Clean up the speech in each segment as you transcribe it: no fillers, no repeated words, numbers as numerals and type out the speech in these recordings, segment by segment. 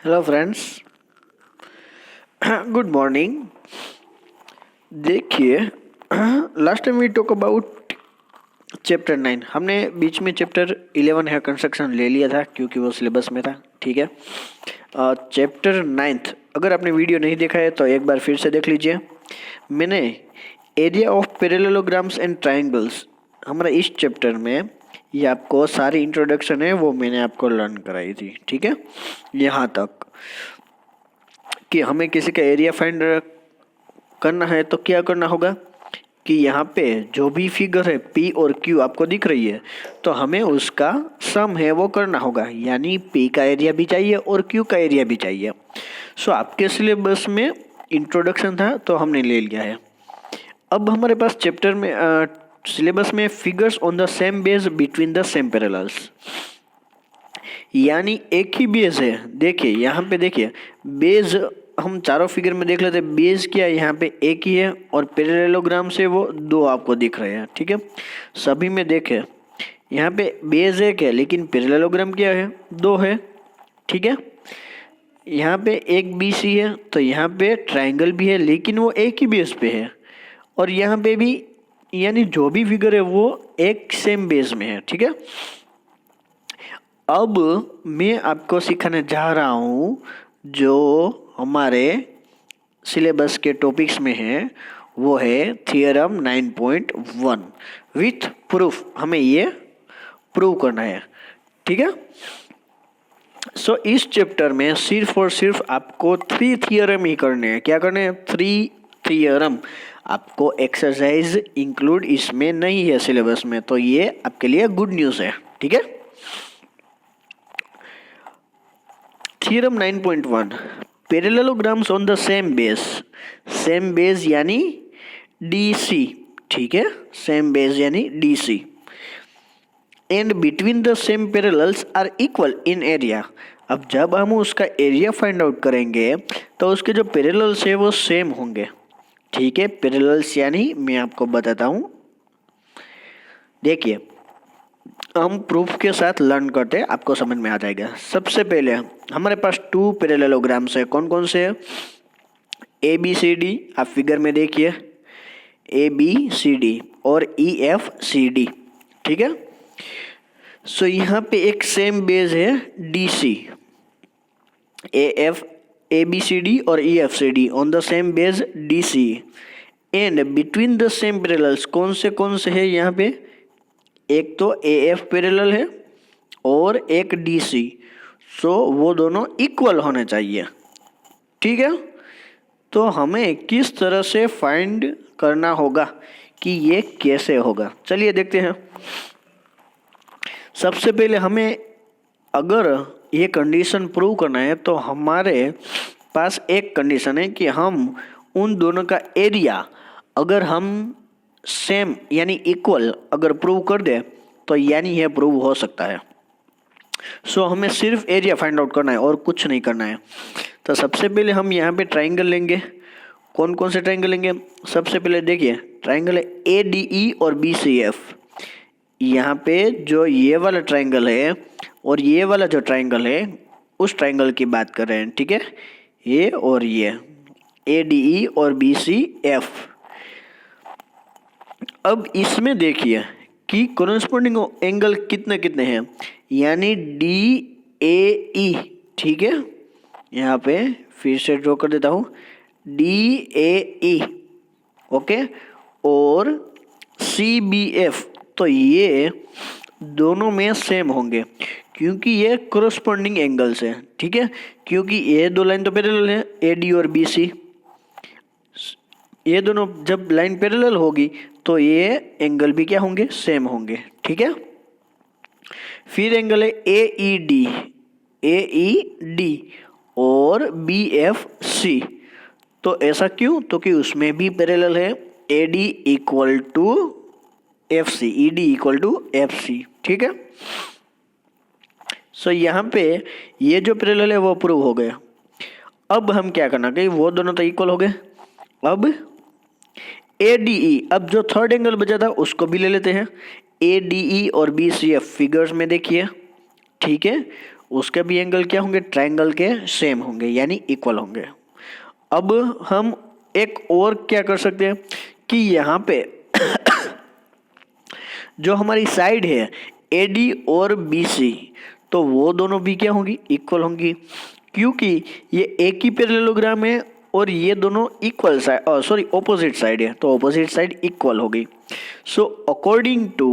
Hello friends, good morning. देखिए, last time we talk about chapter 9। हमने बीच में chapter 11 है कंस्ट्रक्शन ले लिया था क्योंकि वो सिलेबस में था। ठीक है, चैप्टर 9 अगर आपने वीडियो नहीं देखा है तो एक बार फिर से देख लीजिए। मैंने area of parallelograms and triangles, हमारा इस चैप्टर में ये आपको सारी इंट्रोडक्शन है वो मैंने आपको लर्न कराई थी। ठीक है, यहाँ तक कि हमें किसी का एरिया फाइंड करना है तो क्या करना होगा कि यहाँ पे जो भी फिगर है P और Q आपको दिख रही है तो हमें उसका सम है वो करना होगा, यानी P का एरिया भी चाहिए और Q का एरिया भी चाहिए। सो आपके सिलेबस में इंट्रोडक्शन था तो हमने ले लिया है। अब हमारे पास चैप्टर में सिलेबस में figures on the same base between the same parallels, यानी एक ही बेस है। देखिए यहाँ पे देखिए बेस हम चारों फिगर में देख लेते हैं। बेस क्या है, यहाँ पे एक ही है और पैरेललोग्राम से वो दो आपको दिख रहे हैं। ठीक है, सभी में देखें यहाँ पे बेस एक है लेकिन पैरेललोग्राम क्या है, दो है। ठीक है, यहाँ पे एक BC है तो यहाँ पे ट्रायंगल भी है लेकिन वो एक ही बेस पे है, और यहाँ पे भी यानी जो भी फिगर है वो एक सेम बेस में है। ठीक है, अब मैं आपको सिखाने जा रहा हूँ जो हमारे सिलेबस के टॉपिक्स में है, वो है थियरम 9.1 विथ प्रूफ। हमें ये प्रूव करना है। ठीक है, सो इस चैप्टर में सिर्फ और सिर्फ आपको 3 थियरम ही करने हैं। क्या करने हैं? 3 थियरम। आपको एक्सरसाइज इंक्लूड इसमें नहीं है सिलेबस में, तो ये आपके लिए गुड न्यूज़ है। ठीक है, theorem 9.1 parallelograms on the same base. Same base यानी DC। ठीक है, सेम बेस यानी DC and between the same parallels are equal in area. अब जब हम उसका एरिया फाइंड आउट करेंगे तो उसके जो पैरेलल्स है वो सेम होंगे। ठीक है, पैरेलल्स यानी मैं आपको बताता हूँ। देखिए हम प्रूफ के साथ लर्न करते हैं, आपको समझ में आ जाएगा। सबसे पहले हमारे पास 2 पैरेललोग्राम्स है। कौन कौन से है? ABCD, आप फिगर में देखिए ABCD और EFCD। ठीक है, सो यहाँ पे एक सेम बेस है DC। ABCD और EFCD on the same base DC and between the same parallels कौन से है यहाँ पे? एक तो AF पैरेलल है और एक DC, सो वो दोनों इक्वल होने चाहिए। ठीक है, तो हमें किस तरह से फाइंड करना होगा कि ये कैसे होगा, चलिए देखते हैं। सबसे पहले हमें अगर ये कंडीशन प्रूव करना है तो हमारे पास एक कंडीशन है कि हम उन दोनों का एरिया अगर हम सेम यानी इक्वल अगर प्रूव कर दे तो यानी ये प्रूव हो सकता है। सो हमें सिर्फ एरिया फाइंड आउट करना है और कुछ नहीं करना है। तो सबसे पहले हम यहाँ पे ट्राइंगल लेंगे। कौन कौन से ट्राइंगल लेंगे? सबसे पहले देखिए ट्राइंगल है ADE और BCF। यहाँ पे जो ये वाला ट्राइंगल है और ये वाला जो ट्राइंगल है उस ट्राइंगल की बात कर रहे हैं। ठीक है, ये और ये ADE और BCF। अब इसमें देखिए कि कोरेस्पोंडिंग एंगल कितने कितने हैं, यानी DAE। ठीक है, यहाँ पे फिर से ड्रॉ कर देता हूँ DAE। ओके, और CBF, तो ये दोनों में सेम होंगे क्योंकि ये कोरेस्पोंडिंग एंगल्स हैं। ठीक है, क्योंकि ये दो लाइन तो पैरेलल है AD और BC। ये दोनों जब लाइन पैरेलल होगी तो ये एंगल भी क्या होंगे? सेम होंगे। ठीक है, फिर एंगल है AED और BFC। तो ऐसा क्यों? तो कि उसमें भी पैरेलल है AD equal to FC, ED equal to FC। ठीक है, सो यहाँ पे ये जो पैरेलल है वो प्रूव हो गया। अब हम क्या करना कि वो दोनों तो इक्वल हो गए। अब ADE, अब जो थर्ड एंगल बचा था उसको भी ले लेते हैं। ADE और BCF फिगर्स में देखिए। ठीक है, उसके भी एंगल क्या होंगे, ट्रायंगल के सेम होंगे यानी इक्वल होंगे। अब हम एक और क्या कर सकते हैं कि यहाँ पे जो हमारी साइड है AD और BC, तो वो दोनों भी क्या होंगी, इक्वल होंगी, क्योंकि ये एक ही पैरेललोग्राम है और ये दोनों इक्वल साइड ऑपोजिट साइड है, तो ऑपोजिट साइड इक्वल हो गई। सो अकॉर्डिंग टू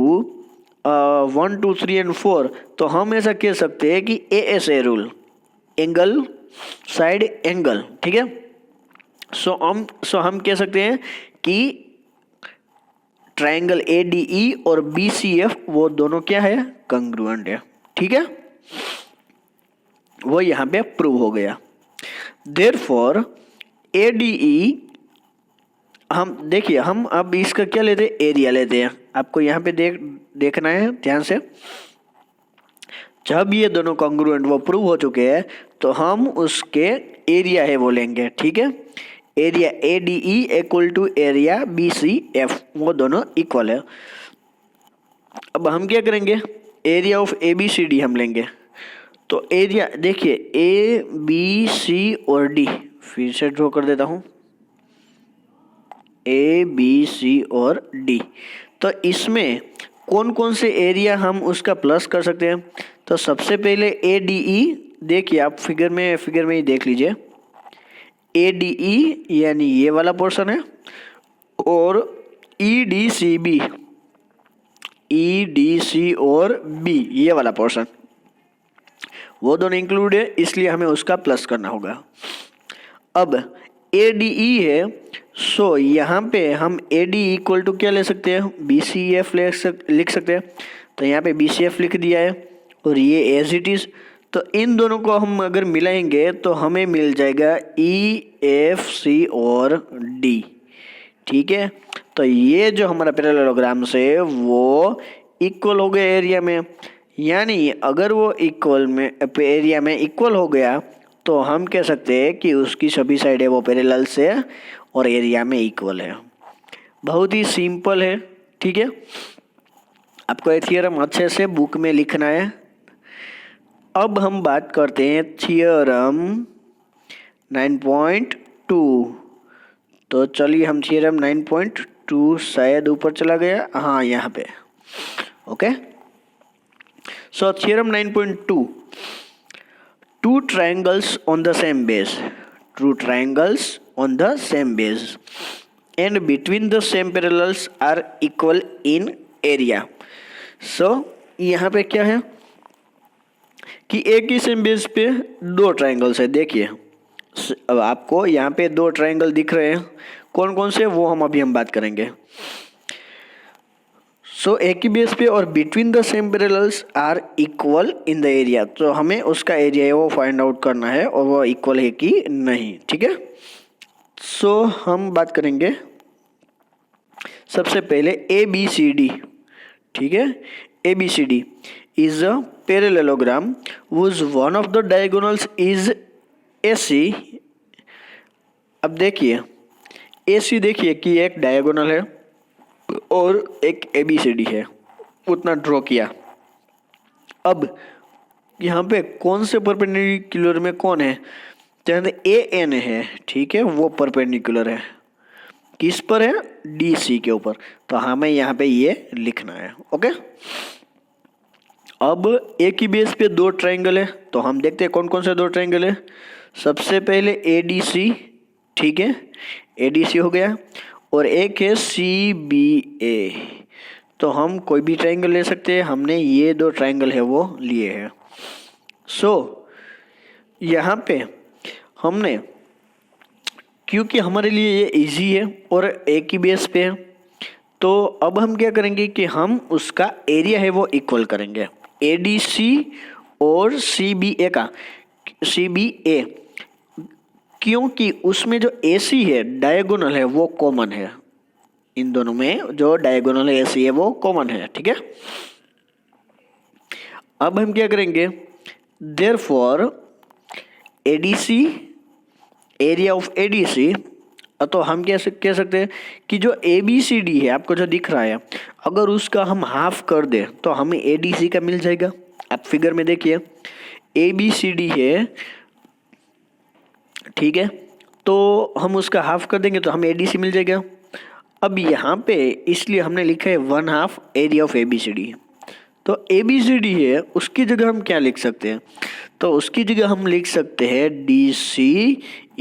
1 2 3 एंड 4, तो हम ऐसा कह सकते हैं कि ASA rule, angle side angle, ठीक है। सो हम कह सकते हैं कि ट्रायंगल ADE और BCF वो दोनों क्या है, कंग्रुएंट है, ठीक है, वो यहां पे प्रूव हो गया। देयरफॉर ADE, हम देखिए हम अब इसका क्या लेते हैं, एरिया लेते हैं। आपको यहाँ पे देखना है ध्यान से, जब ये दोनों कॉन्ग्रुएंट वो प्रूव हो चुके हैं तो हम उसके एरिया है वो लेंगे, ठीक है। Area ADE equal to area BCF, वो दोनों इक्वल है। अब हम क्या करेंगे, एरिया ऑफ ABCD हम लेंगे। तो एरिया देखिए ABC और D, फिर से ड्रॉ कर देता हूं, ABC और D। तो इसमें कौन कौन से एरिया हम उसका प्लस कर सकते हैं। तो सबसे पहले ADE, देखिए आप फिगर में ही देख लीजिए, ADE यानी ये वाला पोर्शन है, और EDCB, EDC और B ये वाला पोर्शन, वो दोनों इंक्लूड है, इसलिए हमें उसका प्लस करना होगा। अब ADE है, सो यहाँ पे हम AD इक्वल टू क्या ले सकते हैं, BCF लिख सकते हैं। तो यहाँ पे BCF लिख दिया है और ये एज इट इज। तो इन दोनों को हम अगर मिलाएंगे तो हमें मिल जाएगा EFC और D, ठीक है। तो ये जो हमारा पैरेललोग्राम है वो इक्वल हो गया एरिया में, यानी अगर वो इक्वल में एरिया में इक्वल हो गया तो हम कह सकते हैं कि उसकी सभी साइडें वो पैरेलल से और एरिया में इक्वल है। बहुत ही सिंपल है, ठीक है। आपको ये थ्योरम अच्छे से बुक में लिखना है। अब हम बात करते हैं थ्योरम 9.2। तो चलिए हम थ्योरम 9.2, शायद ऊपर चला गया, हाँ यहाँ पे, okay. So theorem 9.2, two triangles on the same base, two triangles on the same base and between the same parallels are equal in area. So यहाँ पे क्या है कि एक ही सेम बेस पे दो ट्रायंगल्स है। देखिए अब आपको यहाँ पे दो ट्रायंगल दिख रहे हैं, कौन कौन से वो हम बात करेंगे। सो एक ही बेस पे और between the same parallels are equal in the area, तो हमें उसका एरिया है वो फाइंड आउट करना है और वो इक्वल है कि नहीं, ठीक है। सो हम बात करेंगे सबसे पहले ABCD, ठीक है। ABCD is a parallelogram whose one of the diagonals is AC। अब देखिए AC, देखिए कि एक डायगोनल है और एक ABCD है, उतना ड्रॉ किया। अब यहाँ पे कौन से परपेंडिकुलर में कौन है, जहाँ AN है, ठीक है, वो परपेंडिकुलर है किस पर है, DC के ऊपर। तो हमें यहाँ पे ये लिखना है, ओके। अब एक ही बेस पे दो ट्रायंगल है, तो हम देखते हैं कौन कौन से दो ट्रायंगल है। सबसे पहले ADC, ठीक है, ADC हो गया, और एक है CBA। तो हम कोई भी ट्रायंगल ले सकते हैं, हमने ये दो ट्रायंगल है वो लिए हैं। सो यहाँ पे हमने, क्योंकि हमारे लिए ये इजी है और एक ही बेस पे है, तो अब हम क्या करेंगे कि हम उसका एरिया है वो इक्वल करेंगे ADC और CBA का, CBA, क्योंकि उसमें जो AC है डायगोनल है वो कॉमन है, इन दोनों में जो डायगोनल AC है वो कॉमन है, ठीक है। अब हम क्या करेंगे, therefore ADC, area of ADC, तो हम क्या कह सकते हैं कि जो ABCD है आपको जो दिख रहा है, अगर उसका हम हाफ कर दे तो हमें ADC का मिल जाएगा। आप फिगर में देखिए ABCD है, ठीक है, तो हम उसका हाफ कर देंगे तो हमें ADC मिल जाएगा। अब यहाँ पे इसलिए हमने लिखा है 1/2 एरिया ऑफ ABCD। तो ABCD है, उसकी जगह हम क्या लिख सकते हैं? तो उसकी जगह हम लिख सकते हैं DC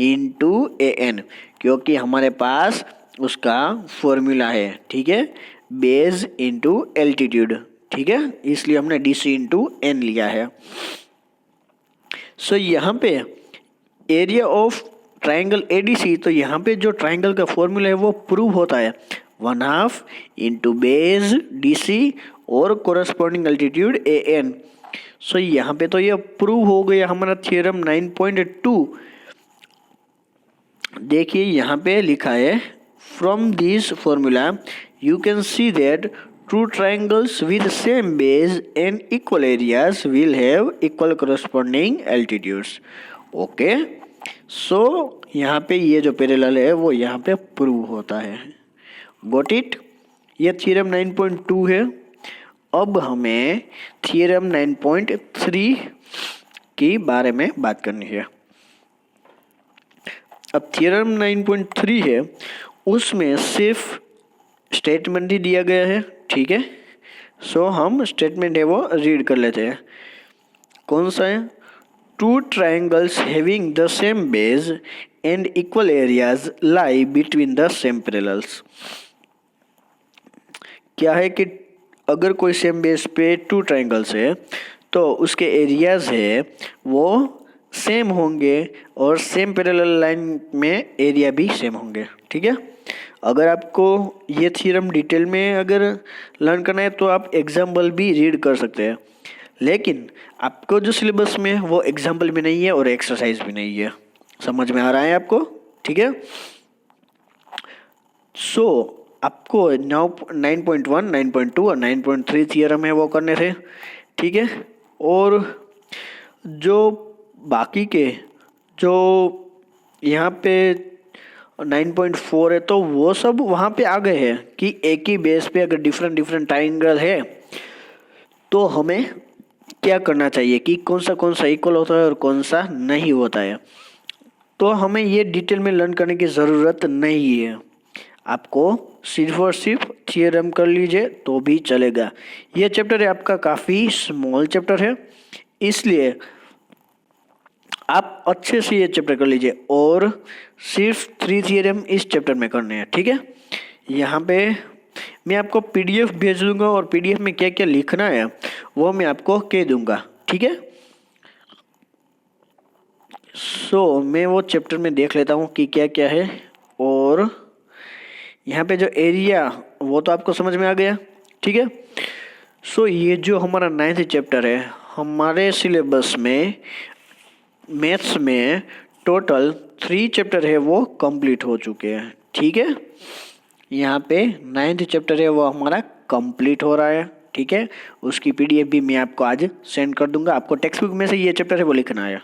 इंटू AN, क्योंकि हमारे पास उसका फॉर्मूला है, ठीक है, बेस इंटू एल्टीट्यूड, ठीक है, इसलिए हमने DC इंटू N लिया है। सो यहाँ पे एरिया ऑफ ट्राइंगल ADC, तो यहाँ पे जो ट्राइंगल का फॉर्मूला है वो प्रूव होता है 1/2 इंटू बेस DC और कोरस्पॉन्डिंग एल्टीट्यूड AN। सो यहाँ पे तो ये प्रूव हो गया हमारा थ्योरम 9.2। देखिए यहाँ पे लिखा है from this formula you can see that two triangles with same base and equal areas will have equal corresponding altitudes. Okay, so यहाँ पे ये जो पैरेलल है वो यहाँ पे प्रूव होता है। Got it? ये थ्योरम 9.2 है। अब हमें थ्योरम 9.3 के बारे में बात करनी है। अब थ्योरम 9.3 है, उसमें सिर्फ स्टेटमेंट ही दिया गया है, ठीक है। सो हम स्टेटमेंट है वो रीड कर लेते हैं। कौन सा है? Two triangles having the same base and equal areas lie between the same parallels. क्या है कि अगर कोई सेम बेस पे टू ट्राइंगल्स है तो उसके एरियाज है वो सेम होंगे और सेम पैरेलल लाइन में एरिया भी सेम होंगे, ठीक है। अगर आपको ये थ्योरम डिटेल में अगर लर्न करना है तो आप एग्जाम्पल भी रीड कर सकते हैं, लेकिन आपको जो सिलेबस में वो एग्जाम्पल भी नहीं है और एक्सरसाइज भी नहीं है। समझ में आ रहा है आपको? ठीक है। सो आपको 9.1, 9.2 और 9.3 थियरम है वो करने थे, ठीक है। और जो बाकी के जो यहाँ पे 9.4 है तो वो सब वहाँ पे आ गए हैं कि एक ही बेस पे अगर डिफरेंट डिफरेंट ट्राइंगल है तो हमें क्या करना चाहिए कि कौन सा इक्वल होता है और कौन सा नहीं होता है। तो हमें ये डिटेल में लर्न करने की ज़रूरत नहीं है, आपको सिर्फ और सिर्फ थियरम कर लीजिए तो भी चलेगा। ये चैप्टर है आपका काफ़ी स्मॉल चैप्टर है, इसलिए आप अच्छे से ये चैप्टर कर लीजिए और सिर्फ 3 थियरम इस चैप्टर में करने हैं, ठीक है। यहाँ पे मैं आपको PDF भेज दूंगा और PDF में क्या क्या लिखना है वो मैं आपको कह दूंगा, ठीक है। सो मैं वो चैप्टर में देख लेता हूँ कि क्या क्या है। और यहाँ पे जो एरिया वो तो आपको समझ में आ गया, ठीक है। सो ये जो हमारा 9th चैप्टर है, हमारे सिलेबस में मैथ्स में टोटल 3 चैप्टर है वो कंप्लीट हो चुके हैं, ठीक है। यहाँ पे 9th चैप्टर है वो हमारा कंप्लीट हो रहा है, ठीक है। उसकी PDF भी मैं आपको आज सेंड कर दूंगा। आपको टेक्स्ट बुक में से ये चैप्टर है वो लिखना है।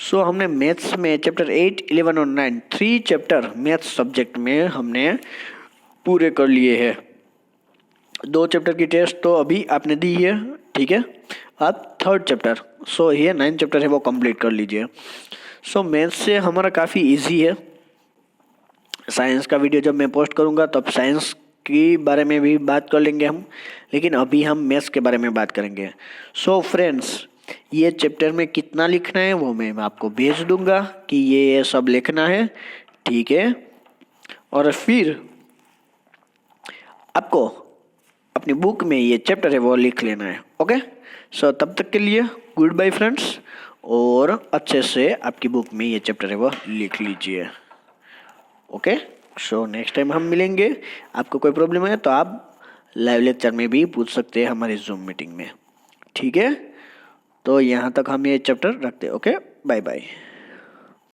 सो हमने मैथ्स में चैप्टर 8, 11 और 9 3 चैप्टर मैथ्स सब्जेक्ट में हमने पूरे कर लिए हैं। 2 चैप्टर की टेस्ट तो अभी आपने दी है, ठीक है। अब 3rd चैप्टर, सो ये 9th चैप्टर है वो कंप्लीट कर लीजिए। सो मैथ्स से हमारा काफ़ी इजी है। साइंस का वीडियो जब मैं पोस्ट करूँगा तब साइंस के बारे में भी बात कर लेंगे हम, लेकिन अभी हम मैथ्स के बारे में बात करेंगे। सो फ्रेंड्स, ये चैप्टर में कितना लिखना है वो मैं आपको भेज दूंगा कि ये सब लिखना है, ठीक है। और फिर आपको अपनी बुक में ये चैप्टर है वो लिख लेना है, ओके। सो तब तक के लिए गुड बाय फ्रेंड्स, और अच्छे से आपकी बुक में ये चैप्टर है वो लिख लीजिए, ओके। सो नेक्स्ट टाइम हम मिलेंगे। आपको कोई प्रॉब्लम है तो आप लाइव लेक्चर में भी पूछ सकते हैं हमारी जूम मीटिंग में, ठीक है। तो यहाँ तक हम ये चैप्टर रखते हैं, ओके। Bye bye.